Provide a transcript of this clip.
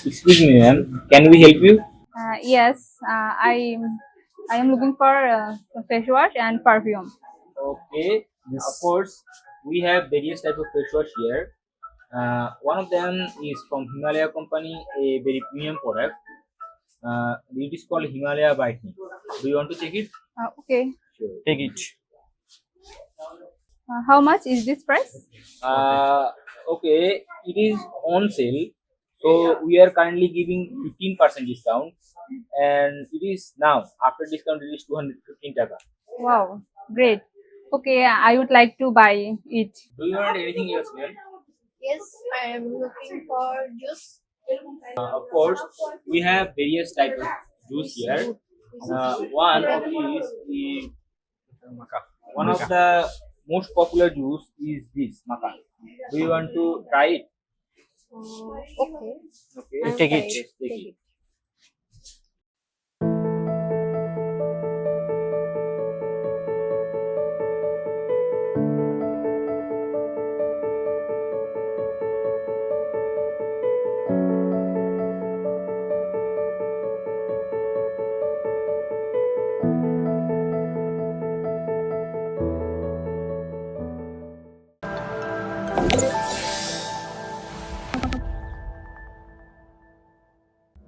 Excuse me, ma'am. Can we help you? Yes, I am looking for face wash and perfume. Okay. Of course, we have various type of face wash here. One of them is from Himalaya company, a very premium product. It is called Himalaya Whitening. Do you want to check it? Okay. Sure. Take it. How much is this price? Okay, it is on sale. So we are currently giving 15% discount, and it is now after discount it is 215 taka. Wow, great. Okay, I would like to buy it. Do you want anything else, ma'am? Yes, I am looking for juice. Of course, we have various type of juice here. One of these is one of the most popular juice is this maca. Do you want to try it? Okay. Okay, I'll take try it. it. Yes, take Take it. it.